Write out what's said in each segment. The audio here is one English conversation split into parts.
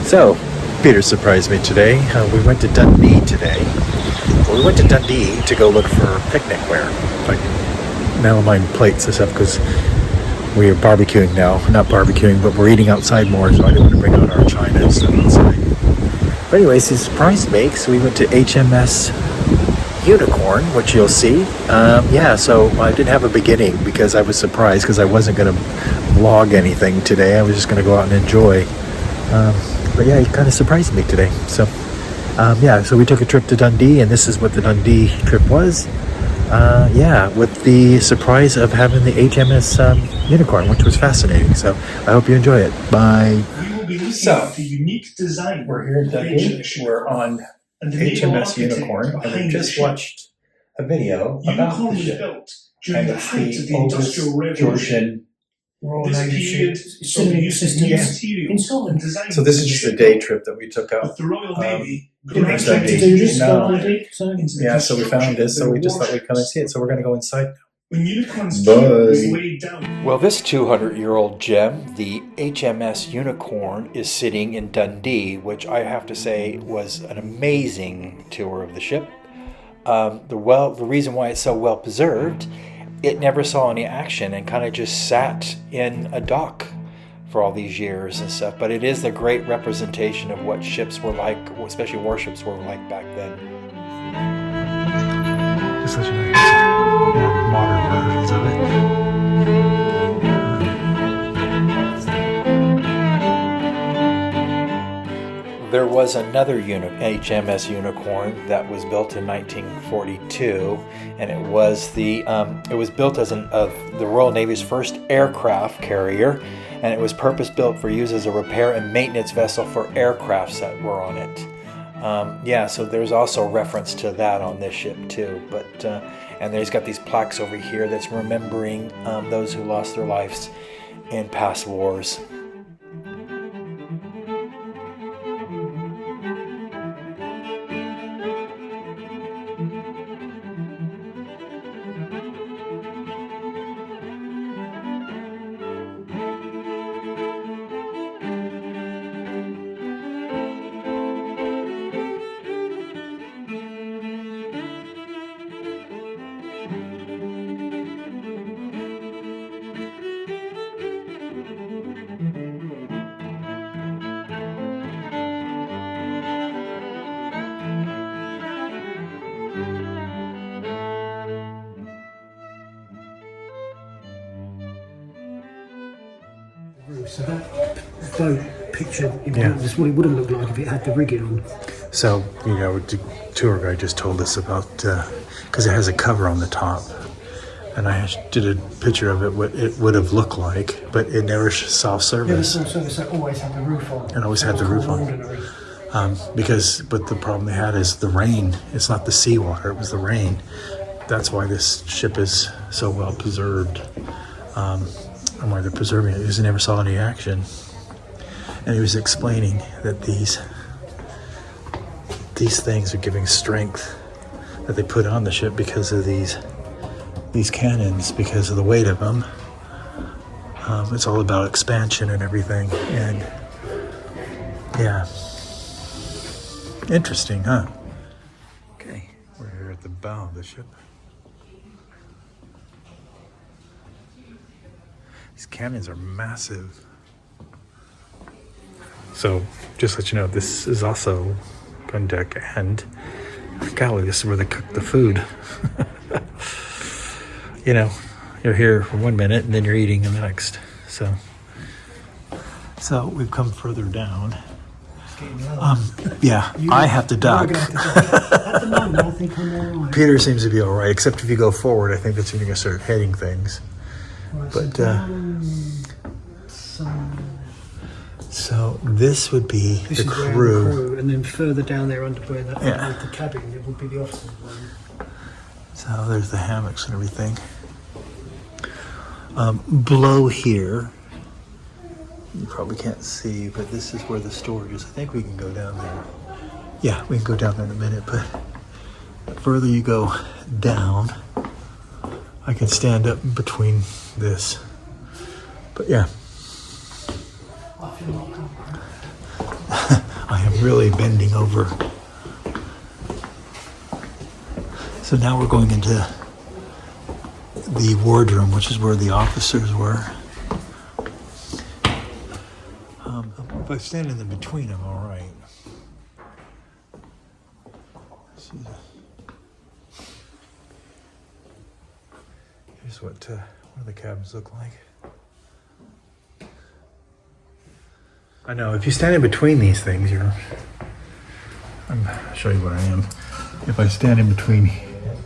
So, Peter surprised me today. We went to Dundee today. Well, we went to Dundee to go look for picnic wear, like melamine plates and stuff, because we are barbecuing now. Not barbecuing, but we're eating outside more, so I didn't want to bring out our china and stuff outside. But anyways, he surprised me, so we went to HMS Unicorn, which you'll see. So I didn't have a beginning because I was surprised because I wasn't going to vlog anything today. I was just going to go out and enjoy. But yeah, he kind of surprised me today. So so we took a trip to Dundee, and this is what the Dundee trip was. With the surprise of having the HMS Unicorn, which was fascinating. So I hope you enjoy it. Bye. So, we're here in Dundee. We're on HMS Unicorn, and we just watched a video about the ship. And it's the oldest Georgian Naval Ship. So this is just a day trip that we took out. So we found this, so we just thought we'd come and see it. So we're going to go inside now. Bye. Well, this 200-year-old gem, the HMS Unicorn, is sitting in Dundee, which I have to say was an amazing tour of the ship. The reason why it's so well preserved, it never saw any action and kind of just sat in a dock for all these years and stuff. But it is a great representation of what ships were like, especially warships were like back then. Just such a more modern versions of it. There was another HMS Unicorn that was built in 1942, and it was built as the Royal Navy's first aircraft carrier, and it was purpose-built for use as a repair and maintenance vessel for aircrafts that were on it. So there's also reference to that on this ship too. But and there's got these plaques over here that's remembering those who lost their lives in past wars. So that boat picture, is what it would have looked like if it had the rigging on. So, the tour guide just told us about, because it has a cover on the top, and I did a picture of it, what it would have looked like, but it never saw service. Yeah, the service that always had the roof on. It always had the roof on. But the problem they had is the rain. It's not the seawater, it was the rain. That's why this ship is so well preserved. And why they're preserving it is they never saw any action. And he was explaining that these things are giving strength that they put on the ship because of these cannons, because of the weight of them. It's all about expansion and everything. And interesting, huh? Okay, we're here at the bow of the ship. These cannons are massive. So, just to let you know, this is also gun deck, and golly, this is where they cook the food. You're here for 1 minute and then you're eating in the next. So we've come further down. I have to duck. At the moment, I think I'm all right. Peter seems to be all right, except if you go forward, I think that's when you're going to start heading things. Right, But so this would be the crew. And then further down there under where the cabin, it would be the officers' room. So there's the hammocks and everything. Below here, you probably can't see, but this is where the storage is. I think we can go down there. Yeah, we can go down there in a minute, but the further you go down, I can stand up between this. But yeah. I am really bending over. So now we're going into the wardroom, which is where the officers were. If I stand in the between, I'm all right. Here's what do the cabins look like. I know, if you stand in between these things, I'll show you what I am. If I stand in between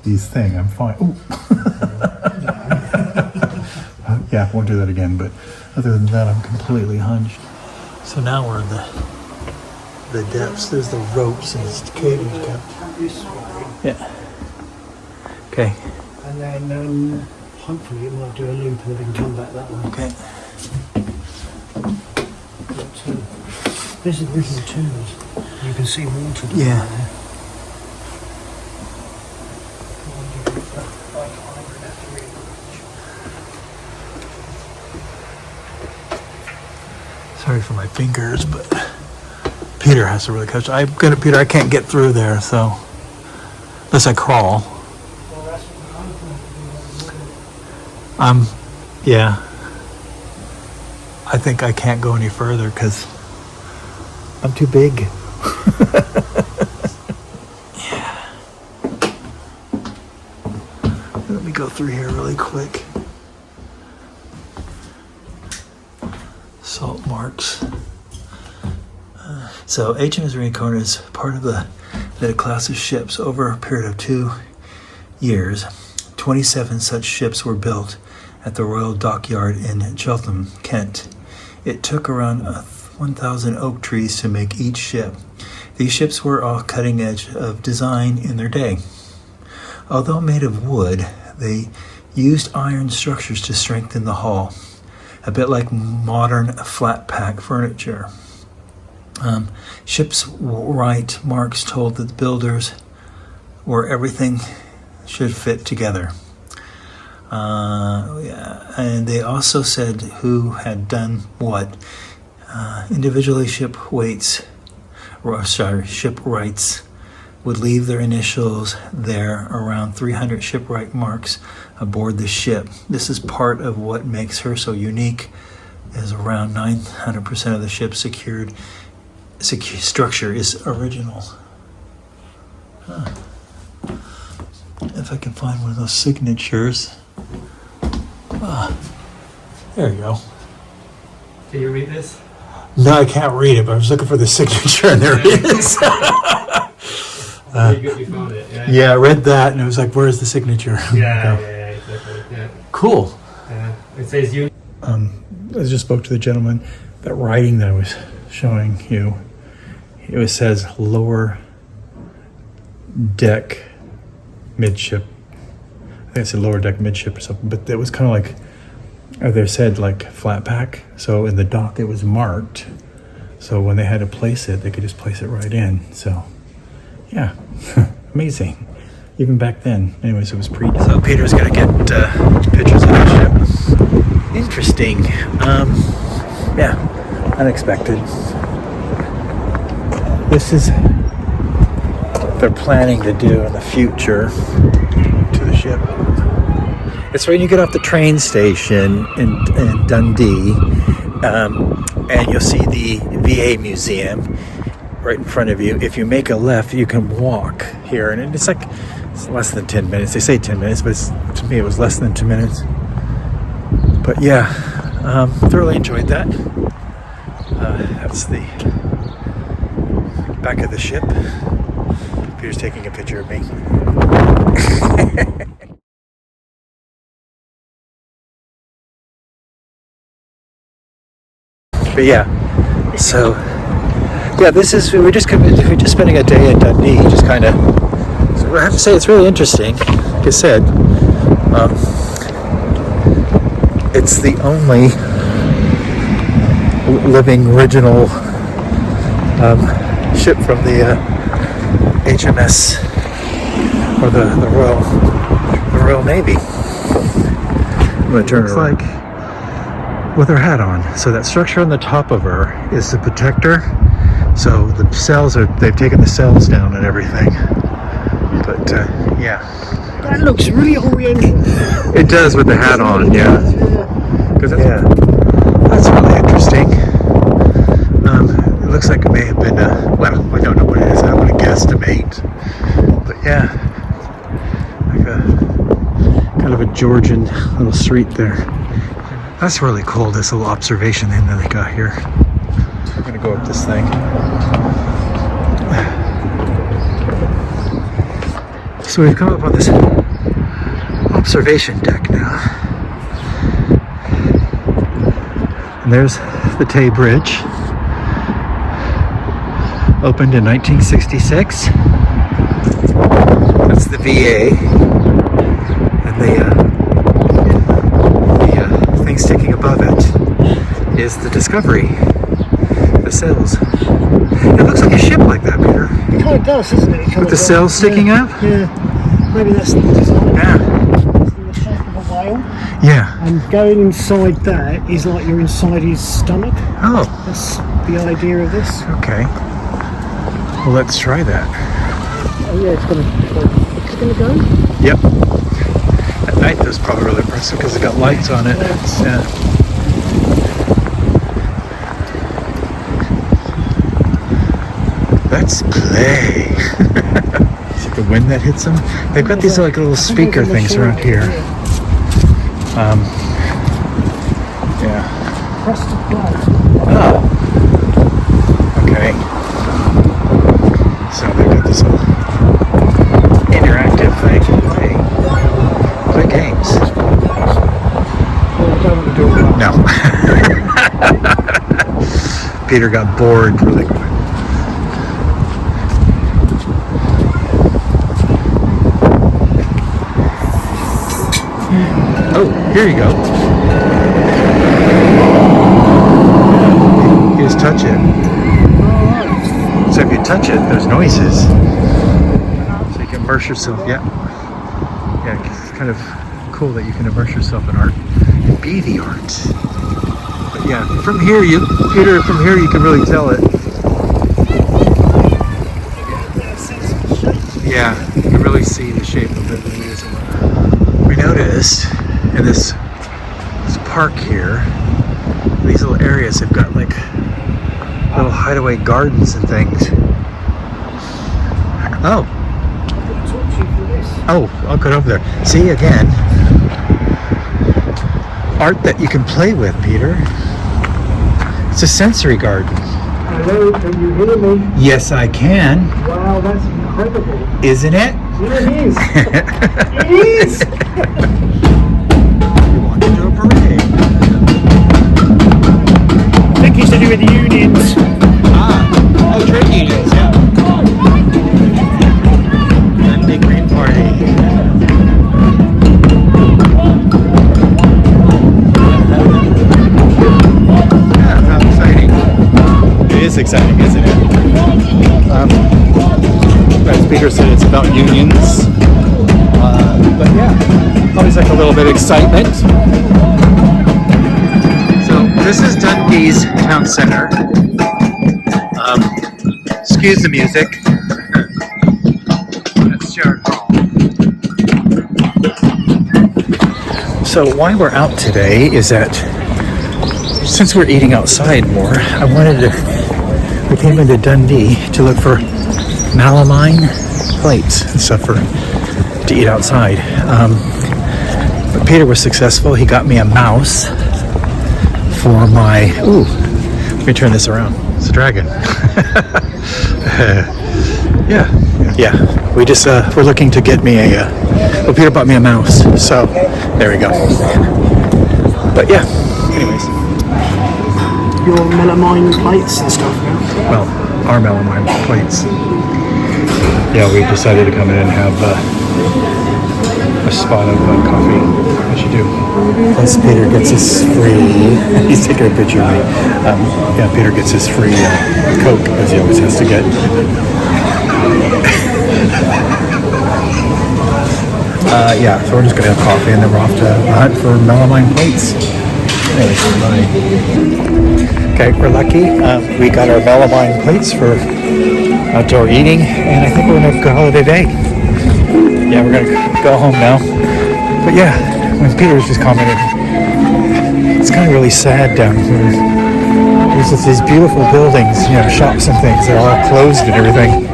these things, I'm fine. Ooh. Yeah, won't do that again, but other than that, I'm completely hunched. So now we're in the depths. There's the ropes and it's cable kept. This way. Yeah. Okay. And then hopefully it might do a loop and then we can come back that way. Okay. This is the tunnels. You can see water down Yeah. there. Sorry for my fingers, but Peter has to really catch. Peter, I can't get through there, so unless I crawl. Yeah. I think I can't go any further because I'm too big. Yeah. Let me go through here really quick. Salt marks. So HMS Unicorn is part of the class of ships. Over a period of 2 years, 27 such ships were built at the Royal Dockyard in Cheltenham, Kent. It took around 1,000 oak trees to make each ship. These ships were all cutting edge of design in their day. Although made of wood, they used iron structures to strengthen the hull, a bit like modern flat pack furniture. Shipwright Marks told the builders where everything should fit together. And they also said who had done what. Individually, shipwrights would leave their initials there. Around 300 shipwright marks aboard the ship. This is part of what makes her so unique, as around 900% of the ship's structure is original. If I can find one of those signatures. There you go. Can you read this? No, I can't read it, but I was looking for the signature, and there it is. You found it. Yeah. Yeah, I read that, and it was like, "Where's the signature?" Yeah, Okay. yeah, exactly. Yeah. Cool. It says you. I just spoke to the gentleman. That writing that I was showing you, it says lower deck midship. I think it said lower deck midship or something, but it was kind of like, or they said like flat pack. So in the dock it was marked. So when they had to place it, they could just place it right in. So yeah, amazing. Even back then. Anyways, it was pre. So Peter's gonna get pictures of the ship. Interesting. Yeah, unexpected. This is what they're planning to do in the future to the ship. It's when you get off the train station in Dundee, and you'll see the VA museum right in front of you. If you make a left, you can walk here, and it's less than 10 minutes. They say 10 minutes, but to me it was less than 2 minutes. But yeah, thoroughly enjoyed that. That's the back of the ship. Peter's taking a picture of me. But yeah, so yeah, we're just spending a day in Dundee, just kind of. So I have to say it's really interesting. Like I said, it's the only living original ship from the HMS or the Royal Navy. I'm gonna turn it around. Like with her hat on. So that structure on the top of her is the protector, So the cells they've taken the cells down and everything. But yeah. That looks really oriental. It does with the hat on, yeah. Yeah. That's really interesting. It looks like it may have been well, I don't know what it is. I don't want to guesstimate. But yeah. Like a kind of a Georgian little street there. That's really cool, this little observation thing that they got here. We're gonna go up this thing. So we've come up on this observation deck now. And there's the Tay Bridge. Opened in 1966. That's the VA. And the thing sticking above it is the Discovery. The sails. It looks like a ship like that, Peter. It kind of does, doesn't it? With the sails sticking up? Yeah. Maybe that's the design. Yeah. It's in the shape of a whale. Yeah. And going inside that is like you're inside his stomach. Oh, That's the idea of this. okay. Well, let's try that. Oh yeah, it's gonna go. Yep. At night, that's probably really impressive because it's got lights on it. Yeah. Let's play. Is it the wind that hits them? They've got these like little speaker things around here. Yeah. Press to play. Oh. Okay. So they've got this little interactive thing. Play games. No. Peter got bored really quick. Oh, here you go. You just touch it. So if you touch it, there's noises. So you can immerse yourself. Yeah. Yeah, it's kind of cool that you can immerse yourself in art and be the art. But yeah, from here, Peter, from here you can really tell it. Yeah, you can really see the shape of it. We noticed in this park here, these little areas have got like little hideaway gardens and things. Oh. Oh, I'll go over there. See, again, art that you can play with, Peter. It's a sensory garden. Hello, can you hear me? Yes, I can. Wow, that's incredible. Isn't it? Yeah, it is. It is. You want to do a parade? I think it's to do with the unions. Oh, trade unions, yeah. Dundee Green Party. Yeah, how exciting. It is exciting, isn't it? As Peter said, it's about unions. But yeah, always like a little bit of excitement. So this is Dundee's town center. Excuse the music. That's Jared Hall. So why we're out today is that since we're eating outside more, we came into Dundee to look for melamine plates and stuff to eat outside. But Peter was successful. He got me a mouse for my, ooh, let me turn this around. It's a dragon. Yeah. We just, we're looking to get me well, Peter bought me a mouse. So, there we go. But yeah, anyways. Your melamine plates and stuff now. Well, our melamine plates. Yeah, we decided to come in and have a spot of coffee, as you do. Plus, Peter gets his free. He's taking a picture of me. Yeah, Peter gets his free Coke, as he always has to get. Yeah, so we're just gonna have coffee, and then we're off to hunt for melamine plates. Okay, we're lucky. We got our melamine plates for outdoor eating, and I think we're gonna have a good holiday day. Yeah, we're gonna go home now. But yeah, when Peter was just commenting, it's kind of really sad down here. There's just these beautiful buildings, shops and things. They're all closed and everything.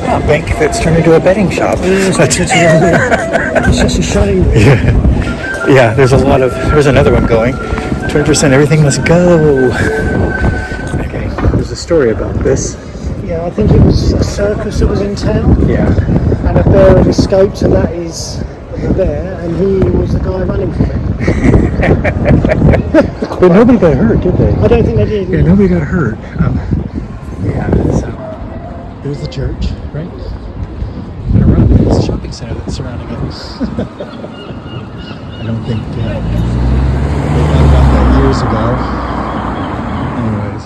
A bank that's turned into a betting shop. It's just a shame. Yeah, there's another one going. 20% everything must go. Okay, there's a story about this. Yeah, I think it was a circus that was in town. Yeah. And a bear had escaped, and that is the bear, and he was the guy running from it. But nobody got hurt, did they? I don't think they did. Yeah, nobody got hurt. So there's the church, right? And around there's a shopping center that's surrounding it. I don't think they got about that years ago. Anyways.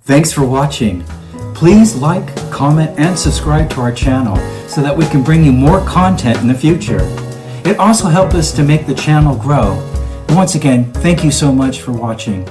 Thanks for watching. Please like, comment, and subscribe to our channel so that we can bring you more content in the future. It also helps us to make the channel grow. And once again, thank you so much for watching.